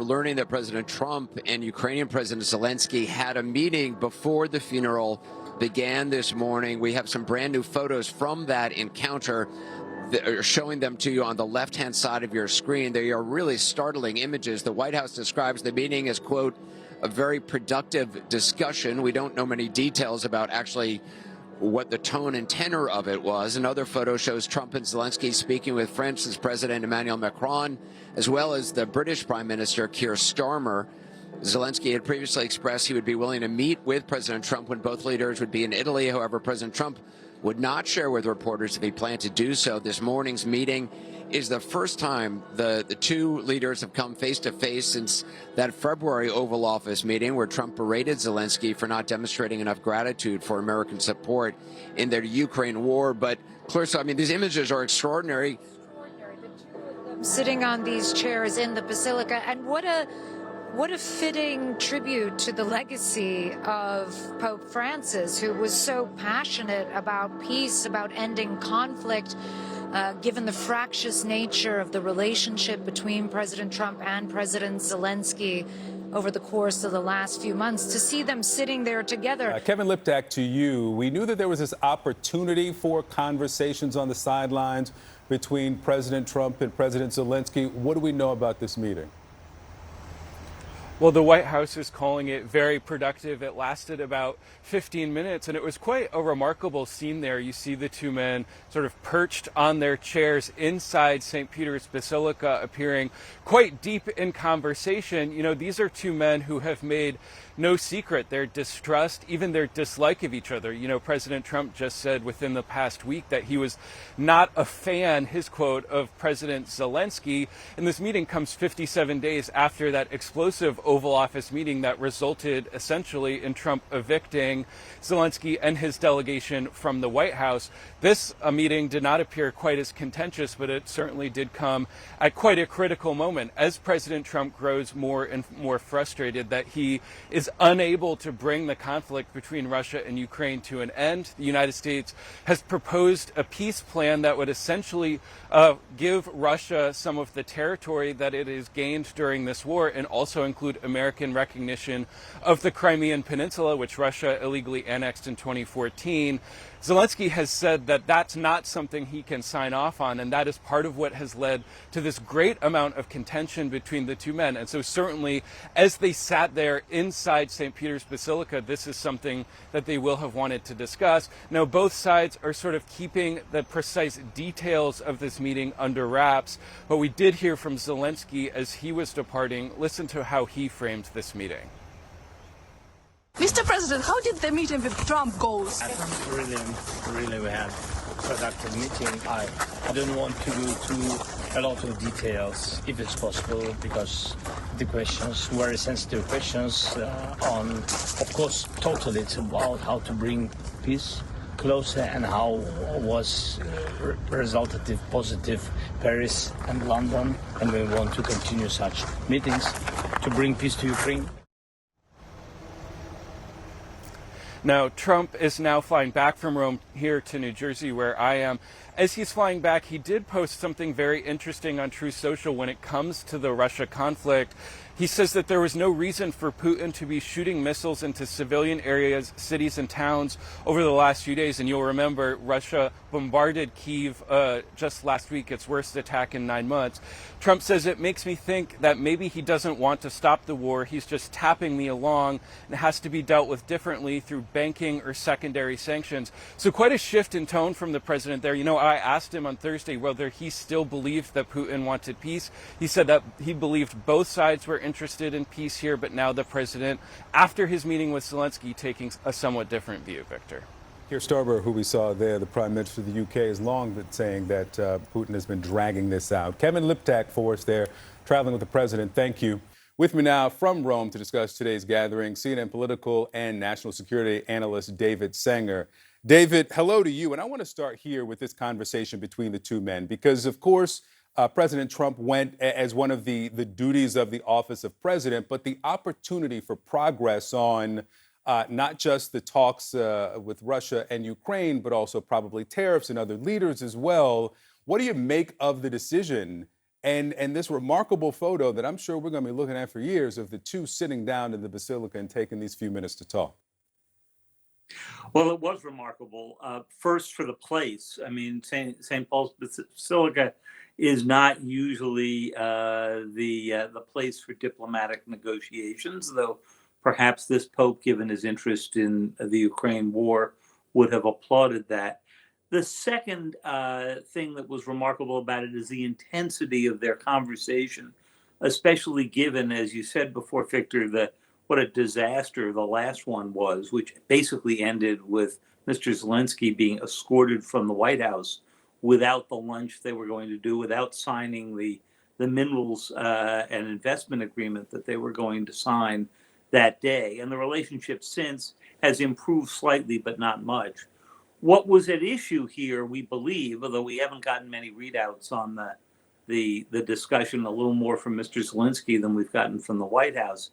we're learning that President Trump and Ukrainian President Zelensky had a meeting before the funeral began this morning. We have some brand new photos from that encounter, showing them to you on the left-hand side of your screen. They are really startling images. The White House describes the meeting as, quote, a very productive discussion. We don't know many details about actually what the tone and tenor of it was. Another photo shows Trump and Zelensky speaking with France's President Emmanuel Macron, as well as the British Prime Minister Keir Starmer. Zelensky had previously expressed he would be willing to meet with President Trump when both leaders would be in Italy. However, President Trump would not share with reporters if he planned to do so. This morning's meeting is the first time the two leaders have come face-to-face since that February Oval Office meeting where Trump berated Zelensky for not demonstrating enough gratitude for American support in their Ukraine war. But, Clarissa, I mean, these images are extraordinary. The two of them sitting on these chairs in the Basilica, and what a fitting tribute to the legacy of Pope Francis, who was so passionate about peace, about ending conflict, given the fractious nature of the relationship between President Trump and President Zelensky over the course of the last few months. To see them sitting there together. Kevin Liptak, to you. We knew that there was this opportunity for conversations on the sidelines between President Trump and President Zelensky. What do we know about this meeting? Well, the White House is calling it very productive. It lasted about 15 minutes, and it was quite a remarkable scene there. You see the two men sort of perched on their chairs inside St. Peter's Basilica, appearing quite deep in conversation. You know, these are two men who have made no secret their distrust, even their dislike of each other. You know, President Trump just said within the past week that he was not a fan, his quote, of President Zelensky. And this meeting comes 57 days after that explosive Oval Office meeting that resulted essentially in Trump evicting Zelensky and his delegation from the White House. This meeting did not appear quite as contentious, but it certainly did come at quite a critical moment as President Trump grows more and more frustrated that he is unable to bring the conflict between Russia and Ukraine to an end. The United States has proposed a peace plan that would essentially give Russia some of the territory that it has gained during this war, and also include American recognition of the Crimean Peninsula, which Russia illegally annexed in 2014. Zelensky has said that that's not something he can sign off on, and that is part of what has led to this great amount of contention between the two men. And so certainly, as they sat there inside St. Peter's Basilica, this is something that they will have wanted to discuss. Now, both sides are sort of keeping the precise details of this meeting under wraps, but we did hear from Zelensky as he was departing. Listen to how he framed this meeting. Mr. President, how did the meeting with Trump go? Really, we had a productive meeting. I don't want to go to a lot of details, if it's possible, because the questions, very sensitive questions, of course, totally it's about how to bring peace closer and how was resultative, positive Paris and London, and we want to continue such meetings to bring peace to Ukraine. Now, Trump is now flying back from Rome here to New Jersey, where I am. As he's flying back, he did post something very interesting on Truth Social when it comes to the Russia conflict. He says that there was no reason for Putin to be shooting missiles into civilian areas, cities, and towns over the last few days. And you'll remember Russia bombarded Kyiv just last week, its worst attack in 9 months. Trump says it makes me think that maybe he doesn't want to stop the war. He's just tapping me along and has to be dealt with differently through banking or secondary sanctions. So quite a shift in tone from the president there. You know, I asked him on Thursday whether he still believed that Putin wanted peace. He said that he believed both sides were interested in peace here, but now the president, after his meeting with Zelensky, taking a somewhat different view, Victor. Keir Starmer, who we saw there, the Prime Minister of the UK, has long been saying that Putin has been dragging this out. Kevin Liptak for us there, traveling with the president. Thank you. With me now from Rome to discuss today's gathering, CNN political and national security analyst David Sanger. David, hello to you. And I want to start here with this conversation between the two men, because, of course, President Trump went as one of the duties of the office of president, but the opportunity for progress on not just the talks with Russia and Ukraine, but also probably tariffs and other leaders as well. What do you make of the decision and this remarkable photo that I'm sure we're going to be looking at for years of the two sitting down in the Basilica and taking these few minutes to talk. Well, it was remarkable. First, for the place. I mean, St. Paul's Basilica is not usually the place for diplomatic negotiations, though perhaps this Pope, given his interest in the Ukraine war, would have applauded that. The second thing that was remarkable about it is the intensity of their conversation, especially given, as you said before, Victor, what a disaster the last one was, which basically ended with Mr. Zelensky being escorted from the White House without the lunch they were going to do, without signing the minerals and investment agreement that they were going to sign that day. And the relationship since has improved slightly, but not much. What was at issue here, we believe, although we haven't gotten many readouts on the discussion, a little more from Mr. Zelensky than we've gotten from the White House,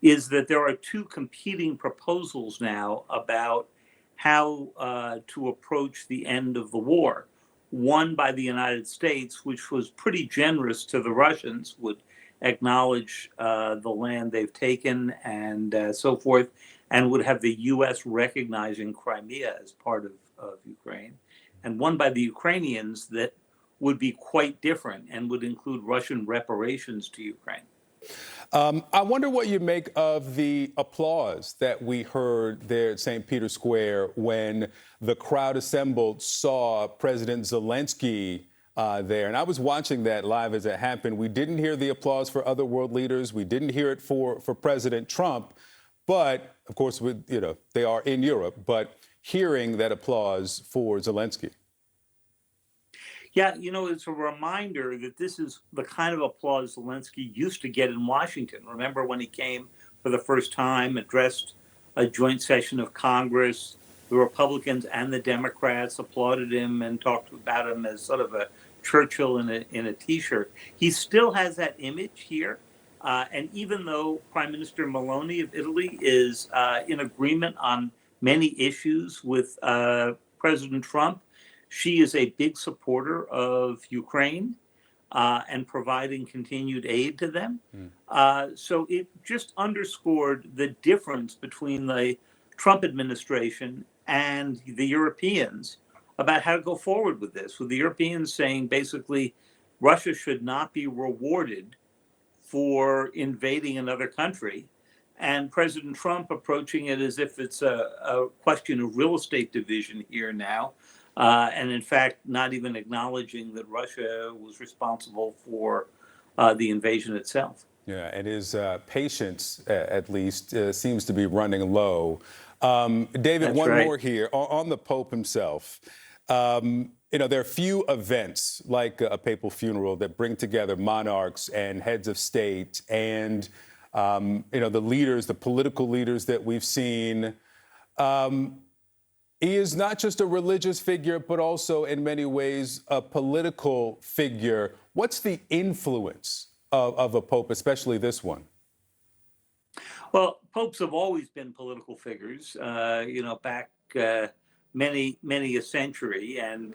is that there are two competing proposals now about how to approach the end of the war. One by the United States, which was pretty generous to the Russians, would acknowledge the land they've taken and so forth, and would have the U.S. recognizing Crimea as part of Ukraine. And one by the Ukrainians that would be quite different and would include Russian reparations to Ukraine. I wonder what you make of the applause that we heard there at St. Peter's Square when the crowd assembled saw President Zelensky there. And I was watching that live as it happened. We didn't hear the applause for other world leaders. We didn't hear it for President Trump. But, of course, they are in Europe. But hearing that applause for Zelensky. Yeah, it's a reminder that this is the kind of applause Zelensky used to get in Washington. Remember when he came for the first time, addressed a joint session of Congress, the Republicans and the Democrats applauded him and talked about him as sort of a Churchill in a T-shirt. He still has that image here. And even though Prime Minister Meloni of Italy is in agreement on many issues with President Trump, she is a big supporter of Ukraine and providing continued aid to them. So it just underscored the difference between the Trump administration and the Europeans about how to go forward with this, with the Europeans saying basically Russia should not be rewarded for invading another country, and President Trump approaching it as if it's a question of real estate division here now. And in fact, not even acknowledging that Russia was responsible for the invasion itself. Yeah, and his patience, at least, seems to be running low. David, That's one right. more here on the Pope himself. There are few events like a papal funeral that bring together monarchs and heads of state and, the leaders, the political leaders that we've seen. He is not just a religious figure, but also in many ways a political figure. What's the influence of a pope, especially this one? Well, popes have always been political figures, back many a century, and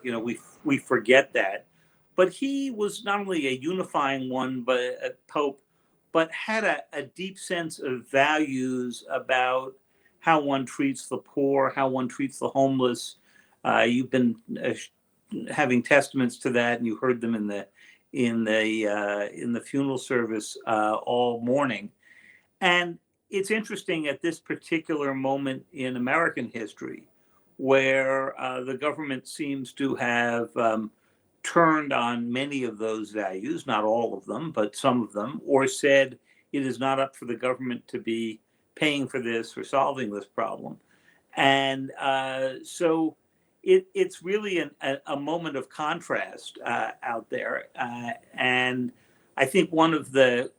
we forget that. But he was not only a unifying one, but a pope, but had a deep sense of values about how one treats the poor, how one treats the homeless. You've been having testaments to that, and you heard them in the funeral service all morning. And it's interesting at this particular moment in American history, where the government seems to have turned on many of those values, not all of them, but some of them, or said it is not up for the government to be paying for this or solving this problem. And so it's really a moment of contrast out there. And I think one of the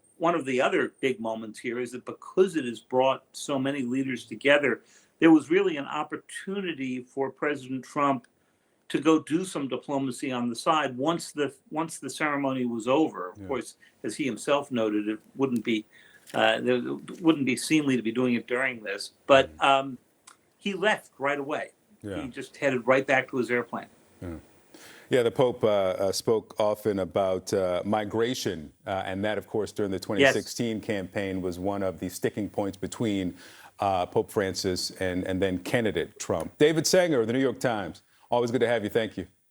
other big moments here is that because it has brought so many leaders together, there was really an opportunity for President Trump to go do some diplomacy on the side once the ceremony was over. Of course, as he himself noted, it wouldn't be seemly to be doing it during this. But he left right away. Yeah. He just headed right back to his airplane. Yeah. Yeah, the Pope spoke often about migration, and that, of course, during the 2016 campaign was one of the sticking points between Pope Francis and then candidate Trump. David Sanger of the New York Times, always good to have you. Thank you.